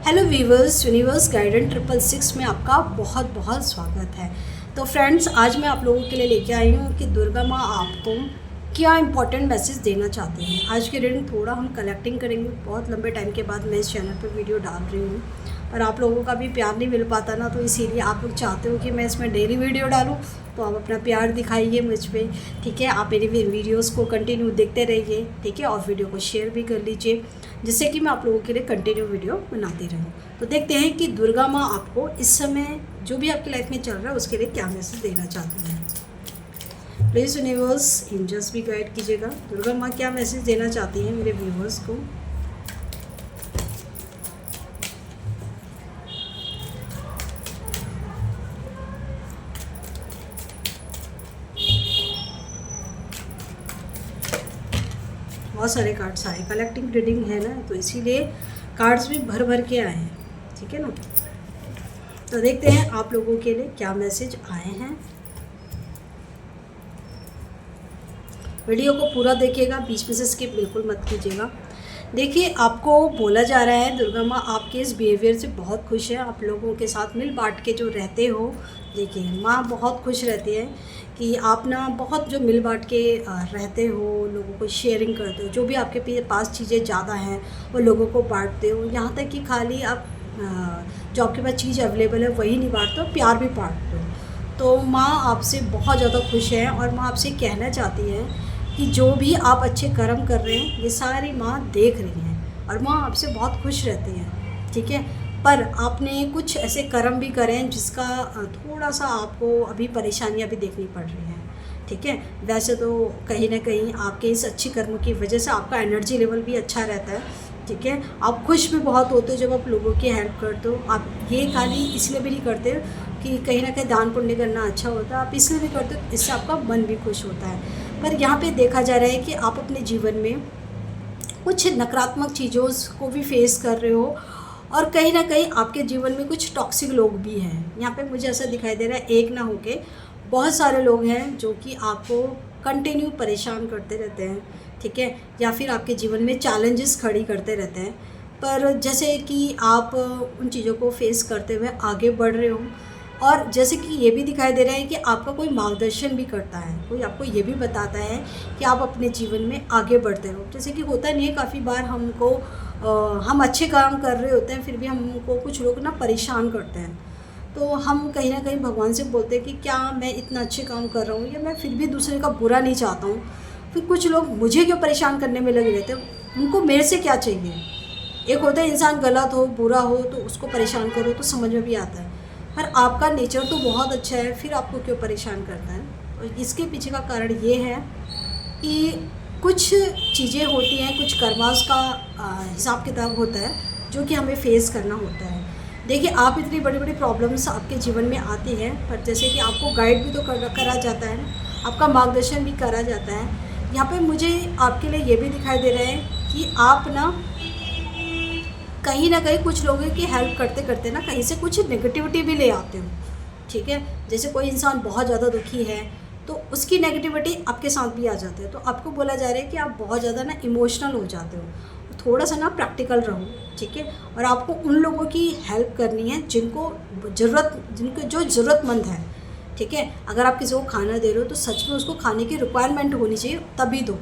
Hello viewers, universe guidance 666 में आपका बहुत बहुत स्वागत है। तो फ्रेंड्स, आज मैं आप लोगों के लिए लेके आई हूँ कि दुर्गा माँ आपको क्या इंपॉर्टेंट मैसेज देना चाहते हैं। आज की रीडिंग थोड़ा हम कलेक्टिंग करेंगे। बहुत लंबे टाइम के बाद मैं इस चैनल पर वीडियो डाल रही हूँ और आप लोगों का भी प्यार नहीं मिल पाता ना, तो इसीलिए आप लोग चाहते हो कि मैं इसमें डेली वीडियो डालूँ, तो आप अपना प्यार दिखाइए मुझ पर, ठीक है। आप मेरी वीडियोस को कंटिन्यू देखते रहिए, ठीक है, और वीडियो को शेयर भी कर लीजिए, जिससे कि मैं आप लोगों के लिए कंटिन्यू वीडियो बनाती रहूँ। तो देखते हैं कि दुर्गा माँ आपको इस समय जो भी आपकी लाइफ में चल रहा है उसके लिए क्या मैसेज देना चाहती हैं। प्लीज़ यूनिवर्स एंजल्स भी गाइड कीजिएगा, दुर्गा माँ क्या मैसेज देना चाहती हैं मेरे व्यूवर्स को। बहुत सारे कार्ड्स आए, कलेक्टिंग रीडिंग है ना, तो इसीलिए कार्ड्स भी भर भर के आए हैं, ठीक है ना। तो देखते हैं आप लोगों के लिए क्या मैसेज आए हैं। वीडियो को पूरा देखिएगा, बीच में से स्किप बिल्कुल मत कीजिएगा। देखिए, आपको बोला जा रहा है दुर्गा माँ आपके इस बिहेवियर से बहुत खुश है। आप लोगों के साथ मिल बांट के जो रहते हो, देखिए माँ बहुत खुश रहती है कि आप ना बहुत जो मिल बांट के रहते हो, लोगों को शेयरिंग करते हो, जो भी आपके पास चीज़ें ज़्यादा हैं वो लोगों को बांटते हो। यहाँ तक कि खाली आप जो आपके पास चीज़ अवेलेबल है वही नहीं बांटते हो, प्यार भी बांटते हो। तो माँ आपसे बहुत ज़्यादा खुश है और माँ आपसे कहना चाहती है कि जो भी आप अच्छे कर्म कर रहे हैं ये सारी माँ देख रही हैं और माँ आपसे बहुत खुश रहती हैं, ठीक है। पर आपने कुछ ऐसे कर्म भी करे हैं जिसका थोड़ा सा आपको अभी परेशानियाँ भी देखनी पड़ रही हैं, ठीक है। वैसे तो कहीं ना कहीं आपके इस अच्छी कर्म की वजह से आपका एनर्जी लेवल भी अच्छा रहता है, ठीक है। आप खुश भी बहुत होते हो जब आप लोगों की हेल्प करते हो। आप ये खाली इसलिए भी नहीं करते कि कहीं ना कहीं दान पुण्य करना अच्छा होता है, आप इसलिए भी करते हो, इससे आपका मन भी खुश होता है। पर यहाँ पे देखा जा रहा है कि आप अपने जीवन में कुछ नकारात्मक चीज़ों को भी फेस कर रहे हो और कहीं ना कहीं आपके जीवन में कुछ टॉक्सिक लोग भी हैं। यहाँ पे मुझे ऐसा दिखाई दे रहा है, एक ना होके बहुत सारे लोग हैं जो कि आपको कंटिन्यू परेशान करते रहते हैं, ठीक है, या फिर आपके जीवन में चैलेंजेस खड़ी करते रहते हैं। पर जैसे कि आप उन चीज़ों को फेस करते हुए आगे बढ़ रहे हो और जैसे कि ये भी दिखाई दे रहा है कि आपका कोई मार्गदर्शन भी करता है, कोई आपको ये भी बताता है कि आप अपने जीवन में आगे बढ़ते रहो। जैसे कि होता नहीं है, काफ़ी बार हमको हम अच्छे काम कर रहे होते हैं फिर भी हमको कुछ लोग ना परेशान करते हैं, तो हम कहीं ना कहीं भगवान से बोलते हैं कि क्या मैं इतना अच्छे काम कर रहा हूँ या मैं फिर भी दूसरे का बुरा नहीं चाहता हूँ, फिर कुछ लोग मुझे क्यों परेशान करने में लगे रहते हैं, उनको मेरे से क्या चाहिए। एक होता है इंसान गलत हो बुरा हो तो उसको परेशान करो तो समझ में भी आता है, पर आपका नेचर तो बहुत अच्छा है, फिर आपको क्यों परेशान करना है। और इसके पीछे का कारण ये है कि कुछ चीज़ें होती हैं, कुछ कर्मास का हिसाब किताब होता है जो कि हमें फेस करना होता है। देखिए, आप इतनी बड़ी बड़ी प्रॉब्लम्स आपके जीवन में आती हैं, पर जैसे कि आपको गाइड भी तो करा जाता है, आपका मार्गदर्शन भी करा जाता है। यहाँ पे मुझे आपके लिए ये भी दिखाई दे रहा है कि आप ना कहीं कुछ लोगों की हेल्प करते करते ना कहीं से कुछ नेगेटिविटी भी ले आते हो, ठीक है। जैसे कोई इंसान बहुत ज़्यादा दुखी है तो उसकी नेगेटिविटी आपके साथ भी आ जाती है, तो आपको बोला जा रहा है कि आप बहुत ज़्यादा ना इमोशनल हो जाते हो, थोड़ा सा ना प्रैक्टिकल रहो, ठीक है। और आपको उन लोगों की हेल्प करनी है जिनको जो ज़रूरतमंद है, ठीक है। अगर आप किसी को खाना दे रहे हो तो सच में उसको खाने की रिक्वायरमेंट होनी चाहिए तभी दो।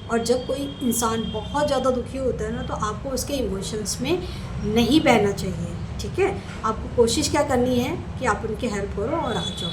और जब कोई इंसान बहुत ज़्यादा दुखी होता है ना, तो आपको उसके इमोशंस में नहीं बहना चाहिए, ठीक है। आपको कोशिश क्या करनी है कि आप उनकी हेल्प करो और आ जाओ,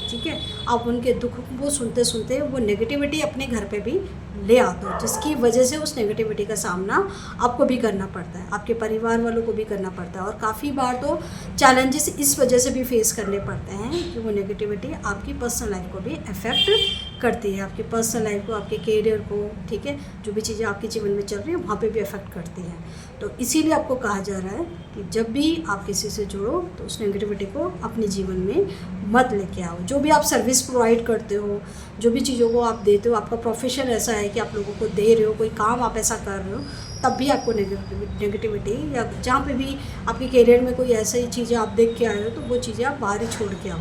ठीक है। आप उनके दुख को सुनते सुनते वो नेगेटिविटी अपने घर पे भी ले आते हो, जिसकी वजह से उस नेगेटिविटी का सामना आपको भी करना पड़ता है, आपके परिवार वालों को भी करना पड़ता है। और काफ़ी बार तो चैलेंजेस इस वजह से भी फेस करने पड़ते हैं कि वो नेगेटिविटी आपकी पर्सनल लाइफ को भी अफेक्ट करती है, आपकी पर्सनल लाइफ को, आपके कैरियर को, ठीक है। जो भी चीज़ें आपके जीवन में चल रही हैं वहाँ पे भी अफेक्ट करती हैं। तो इसीलिए आपको कहा जा रहा है कि जब भी आप किसी से जुड़ो तो उस नेगेटिविटी को अपने जीवन में मत लेके आओ। जो भी आप सर्विस प्रोवाइड करते हो, जो भी चीज़ों को आप देते हो, आपका प्रोफेशन ऐसा है कि आप लोगों को दे रहे हो, कोई काम आप ऐसा कर रहे हो, तब भी आपको नेगेटिविटी या जहाँ पे भी आपके करियर में कोई ऐसी चीज़ें आप देख के आए हो तो वो चीज़ें आप बाहर ही छोड़ के आओ,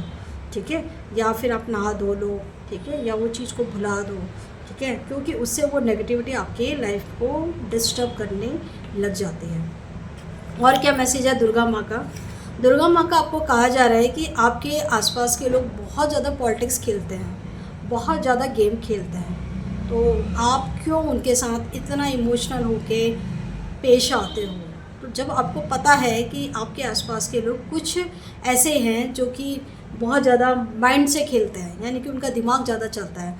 ठीक है। या फिर आप नहा धो लो, ठीक है, या वो चीज़ को भुला दो, ठीक है, क्योंकि उससे वो नेगेटिविटी आपके लाइफ को डिस्टर्ब करने लग जाती है। और क्या मैसेज है दुर्गा माँ का? दुर्गा माँ का आपको कहा जा रहा है कि आपके आसपास के लोग बहुत ज़्यादा पॉलिटिक्स खेलते हैं, बहुत ज़्यादा गेम खेलते हैं, तो आप क्यों उनके साथ इतना इमोशनल होके पेश आते हो? तो जब आपको पता है कि आपके आसपास के लोग कुछ ऐसे हैं जो कि बहुत ज़्यादा माइंड से खेलते हैं, यानी कि उनका दिमाग ज़्यादा चलता है,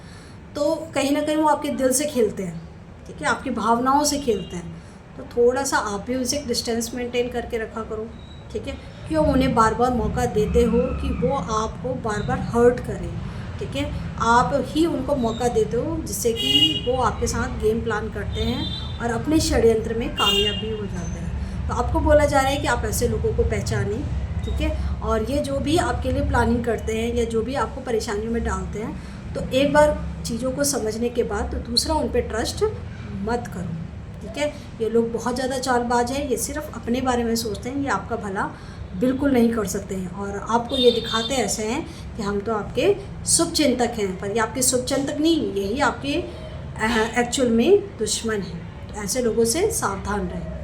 तो कहीं ना कहीं वो आपके दिल से खेलते हैं, ठीक है, आपकी भावनाओं से खेलते हैं, तो थोड़ा सा आप भी उनसे डिस्टेंस मेंटेन करके रखा करो, ठीक है। क्यों उन्हें बार बार मौका देते हो कि वो आपको बार बार हर्ट करें, ठीक है। आप ही उनको मौका देते हो जिससे कि वो आपके साथ गेम प्लान करते हैं और अपने षड्यंत्र में कामयाब भी हो जाते हैं। तो आपको बोला जा रहा है कि आप ऐसे लोगों को पहचानें, ठीक है, और ये जो भी आपके लिए प्लानिंग करते हैं या जो भी आपको परेशानियों में डालते हैं, तो एक बार चीज़ों को समझने के बाद तो दूसरा उन पर ट्रस्ट मत करो, ठीक है। ये लोग बहुत ज़्यादा चालबाज हैं, ये सिर्फ अपने बारे में सोचते हैं, ये आपका भला बिल्कुल नहीं कर सकते हैं, और आपको ये दिखाते ऐसे हैं कि हम तो आपके शुभ चिंतक हैं, पर ये आपके शुभ चिंतक नहीं, यही आपके एक्चुअल में दुश्मन हैं। तो ऐसे लोगों से सावधान रहें।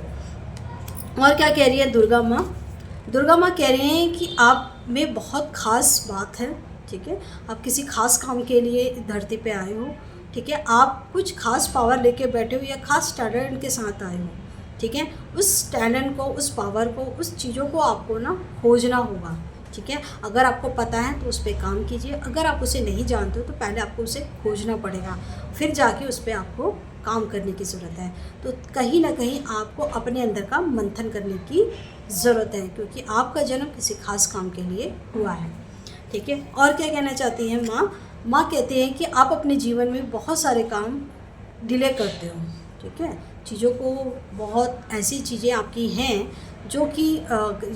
और क्या कह रही है दुर्गा माँ? दुर्गा माँ कह रही हैं कि आप में बहुत ख़ास बात है, ठीक है, आप किसी खास काम के लिए धरती पे आए हो, ठीक है, आप कुछ खास पावर लेके बैठे हो या खास स्टैंडर्ड के साथ आए हो, ठीक है। उस स्टैंडर्ड को, उस पावर को, उस चीज़ों को आपको ना खोजना होगा, ठीक है। अगर आपको पता है तो उस पर काम कीजिए, अगर आप उसे नहीं जानते हो तो पहले आपको उसे खोजना पड़ेगा, फिर जाके उस पर आपको काम करने की ज़रूरत है। तो कहीं ना कहीं आपको अपने अंदर का मंथन करने की ज़रूरत है, क्योंकि आपका जन्म किसी खास काम के लिए हुआ है, ठीक है। और क्या कहना चाहती हैं माँ? माँ कहती हैं कि आप अपने जीवन में बहुत सारे काम डिले करते हो, ठीक है, चीज़ों को, बहुत ऐसी चीज़ें आपकी हैं जो कि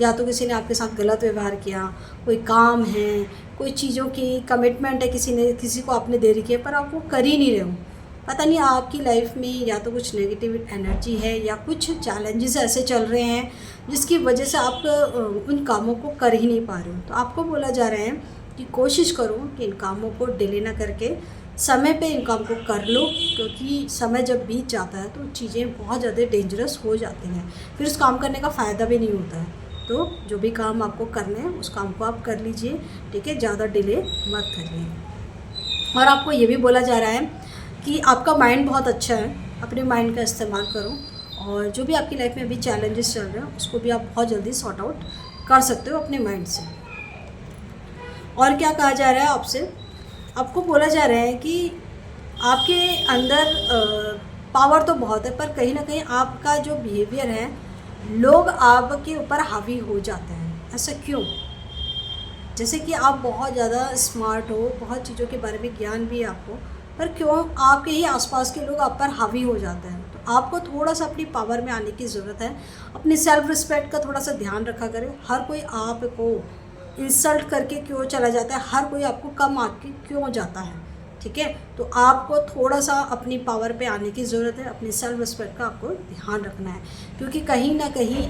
या तो किसी ने आपके साथ गलत व्यवहार किया, कोई काम है, कोई चीज़ों की कमिटमेंट है, किसी को आपने दे रखी है पर आप वो कर ही नहीं रहे हो। पता नहीं आपकी लाइफ में या तो कुछ नेगेटिव एनर्जी है या कुछ चैलेंजेस ऐसे चल रहे हैं जिसकी वजह से आप उन कामों को कर ही नहीं पा रहे हो। तो आपको बोला जा रहा है कि कोशिश करो कि इन कामों को डिले ना करके समय पे इन काम को कर लो, क्योंकि समय जब बीत जाता है तो चीज़ें बहुत ज़्यादा डेंजरस हो जाती हैं, फिर उस काम करने का फ़ायदा भी नहीं होता है। तो जो भी काम आपको करने हैं उस काम को आप कर लीजिए, ठीक है, ज़्यादा डिले मत करिए। और आपको ये भी बोला जा रहा है कि आपका माइंड बहुत अच्छा है, अपने माइंड का इस्तेमाल करो, और जो भी आपकी लाइफ में अभी चैलेंजेस चल रहे हैं उसको भी आप बहुत जल्दी सॉर्ट आउट कर सकते हो अपने माइंड से। और क्या कहा जा रहा है आपसे? आपको बोला जा रहा है कि आपके अंदर पावर तो बहुत है, पर कहीं ना कहीं आपका जो बिहेवियर है, लोग आपके ऊपर हावी हो जाते हैं। ऐसा क्यों? जैसे कि आप बहुत ज़्यादा स्मार्ट हो, बहुत चीज़ों के बारे में ज्ञान भी है आपको, पर क्यों आपके ही आसपास के लोग आप पर हावी हो जाते हैं? तो आपको थोड़ा सा अपनी पावर में आने की ज़रूरत है। अपनी सेल्फ रिस्पेक्ट का थोड़ा सा ध्यान रखा करें। हर कोई आपको इंसल्ट करके क्यों चला जाता है, हर कोई आपको कम आके क्यों जाता है, ठीक है। तो आपको थोड़ा सा अपनी पावर पे आने की ज़रूरत है, अपनी सेल्फ रिस्पेक्ट का आपको ध्यान रखना है, क्योंकि कहीं ना कहीं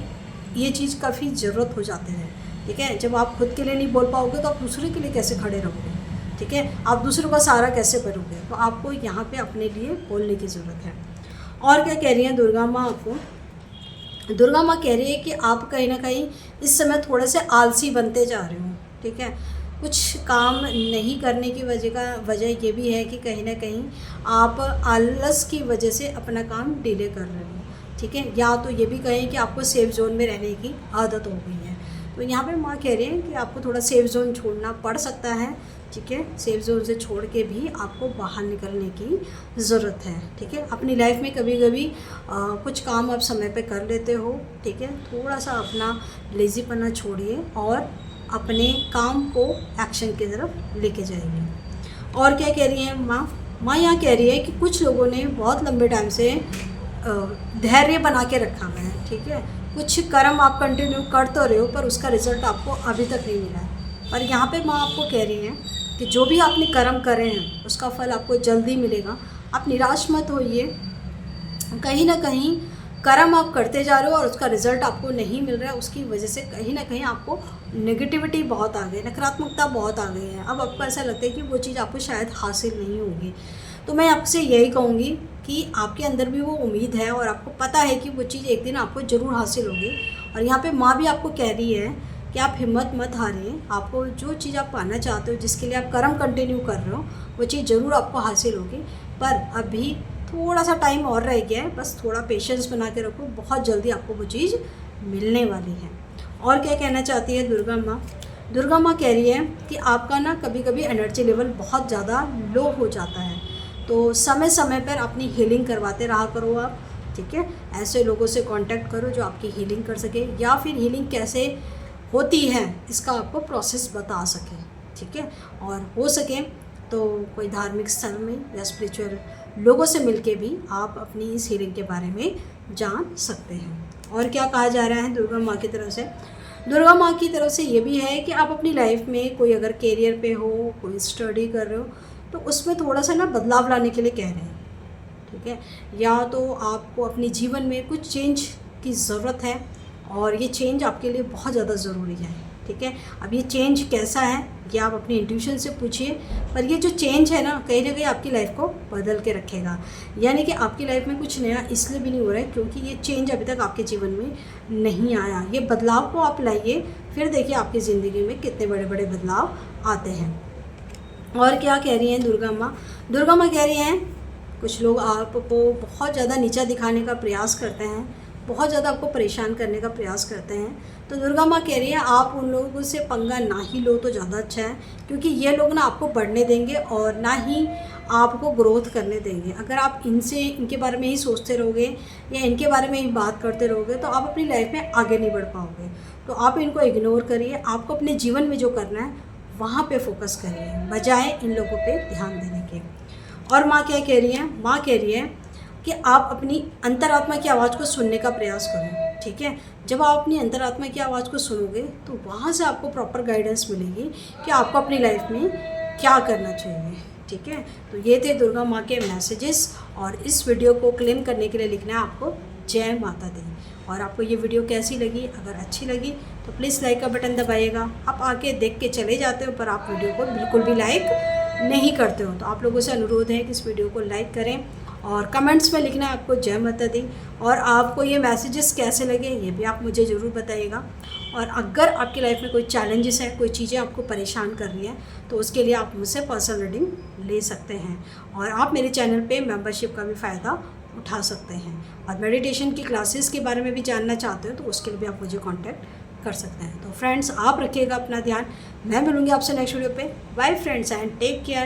ये चीज़ काफ़ी ज़रूरत हो जाती है, ठीक है। जब आप खुद के लिए नहीं बोल पाओगे तो आप दूसरे के लिए कैसे खड़े रहोगे, ठीक है, आप दूसरों का सहारा कैसे करोगे? तो आपको यहाँ पे अपने लिए बोलने की ज़रूरत है। और क्या कह रही हैं दुर्गा माँ आपको? दुर्गा माँ कह रही है कि आप कहीं ना कहीं इस समय थोड़े से आलसी बनते जा रहे हो, ठीक है। कुछ काम नहीं करने की वजह ये भी है कि कहीं ना कहीं आप आलस की वजह से अपना काम डिले कर रहे हो, ठीक है। या तो ये भी कहें कि आपको सेफ जोन में रहने की आदत हो गई है। तो यहाँ पे माँ कह रही हैं कि आपको थोड़ा सेफ जोन छोड़ना पड़ सकता है, ठीक है। सेफ जोन से छोड़ के भी आपको बाहर निकलने की ज़रूरत है, ठीक है। अपनी लाइफ में कभी कभी कुछ काम आप समय पे कर लेते हो, ठीक है। थोड़ा सा अपना लेज़ीपना छोड़िए और अपने काम को एक्शन की तरफ लेके जाइए। और क्या कह रही है माँ? माँ यहाँ कह रही है कि कुछ लोगों ने बहुत लंबे टाइम से धैर्य बना के रखा हुआ है, ठीक है। कुछ कर्म आप कंटिन्यू कर तो रहे हो पर उसका रिजल्ट आपको अभी तक नहीं मिला है। पर यहाँ पे माँ आपको कह रही हैं कि जो भी आपने कर्म करे हैं उसका फल आपको जल्दी मिलेगा। आप निराश मत होइए। कहीं ना कहीं कर्म आप करते जा रहे हो और उसका रिजल्ट आपको नहीं मिल रहा है, उसकी वजह से कहीं ना कहीं आपको नेगेटिविटी बहुत आ गई, नकारात्मकता बहुत आ गई है। अब आपको ऐसा लगता है कि वो चीज़ आपको शायद हासिल नहीं होगी। तो मैं आपसे यही कहूँगी कि आपके अंदर भी वो उम्मीद है और आपको पता है कि वो चीज़ एक दिन आपको ज़रूर हासिल होगी, और यहाँ पे माँ भी आपको कह रही है कि आप हिम्मत मत हारिए, आपको जो चीज़ आप पाना चाहते हो, जिसके लिए आप कर्म कंटिन्यू कर रहे हो, वो चीज़ ज़रूर आपको हासिल होगी। पर अभी थोड़ा सा टाइम और रह गया है, बस थोड़ा पेशेंस बना के रखो, बहुत जल्दी आपको वो चीज़ मिलने वाली है। और क्या कहना चाहती है दुर्गा माँ? दुर्गा माँ कह रही है कि आपका ना कभी कभी एनर्जी लेवल बहुत ज़्यादा लो हो जाता है, तो समय समय पर अपनी हीलिंग करवाते रहा करो आप, ठीक है। ऐसे लोगों से कांटेक्ट करो जो आपकी हीलिंग कर सके, या फिर हीलिंग कैसे होती है इसका आपको प्रोसेस बता सके, ठीक है। और हो सके तो कोई धार्मिक स्थल में या स्पिरिचुअल लोगों से मिलके भी आप अपनी इस हीलिंग के बारे में जान सकते हैं। और क्या कहा जा रहा है दुर्गा माँ की तरफ से? दुर्गा माँ की तरफ से ये भी है कि आप अपनी लाइफ में कोई अगर करियर पे हो, कोई स्टडी कर रहे हो, तो उसमें थोड़ा सा ना बदलाव लाने के लिए कह रहे हैं, ठीक है। या तो आपको अपने जीवन में कुछ चेंज की ज़रूरत है, और ये चेंज आपके लिए बहुत ज़्यादा ज़रूरी है, ठीक है। अब ये चेंज कैसा है ये आप अपनी इंट्यूशन से पूछिए, पर ये जो चेंज है ना कहीं ना कहीं आपकी लाइफ को बदल के रखेगा। यानी कि आपकी लाइफ में कुछ नया इसलिए भी नहीं हो रहा है क्योंकि ये चेंज अभी तक आपके जीवन में नहीं आया। ये बदलाव को आप लाइए, फिर देखिए आपकी ज़िंदगी में कितने बड़े बड़े बदलाव आते हैं। और क्या कह रही हैं दुर्गा माँ? दुर्गा माँ कह रही हैं कुछ लोग आपको बहुत ज़्यादा नीचा दिखाने का प्रयास करते हैं, बहुत ज़्यादा आपको परेशान करने का प्रयास करते हैं, तो दुर्गा माँ कह रही है आप उन लोगों से पंगा ना ही लो तो ज़्यादा अच्छा है, क्योंकि ये लोग ना आपको बढ़ने देंगे और ना ही आपको ग्रोथ करने देंगे। अगर आप इनके बारे में ही सोचते रहोगे या इनके बारे में ही बात करते रहोगे तो आप अपनी लाइफ में आगे नहीं बढ़ पाओगे। तो आप इनको इग्नोर करिए, आपको अपने जीवन में जो करना है वहाँ पे फोकस करिए, बजाय इन लोगों पे ध्यान देने के। और माँ क्या कह रही है? माँ कह रही है कि आप अपनी अंतरात्मा की आवाज़ को सुनने का प्रयास करो, ठीक है। जब आप अपनी अंतरात्मा की आवाज़ को सुनोगे तो वहाँ से आपको प्रॉपर गाइडेंस मिलेगी कि आपको अपनी लाइफ में क्या करना चाहिए, ठीक है। तो ये थे दुर्गा माँ के मैसेजेस, और इस वीडियो को क्लेम करने के लिए लिखना है आपको जय माता दी। और आपको ये वीडियो कैसी लगी? अगर अच्छी लगी तो प्लीज़ लाइक का बटन दबाइएगा। आप आके देख के चले जाते हो पर आप वीडियो को बिल्कुल भी लाइक नहीं करते हो, तो आप लोगों से अनुरोध है कि इस वीडियो को लाइक करें और कमेंट्स में लिखना है आपको जय माता दी। और आपको ये मैसेजेस कैसे लगे ये भी आप मुझे ज़रूर बताइएगा। और अगर आपकी लाइफ में कोई चैलेंजेस है, कोई चीज़ें आपको परेशान कर रही हैं, तो उसके लिए आप मुझसे पर्सनल रीडिंग ले सकते हैं, और आप मेरे चैनल पे मेंबरशिप का भी फ़ायदा उठा सकते हैं। और मेडिटेशन की क्लासेस के बारे में भी जानना चाहते हो तो उसके लिए भी आप मुझे कॉन्टैक्ट कर सकते हैं। तो फ्रेंड्स, आप रखिएगा अपना ध्यान। मैं मिलूँगी आपसे नेक्स्ट वीडियो पे। Bye friends and take care.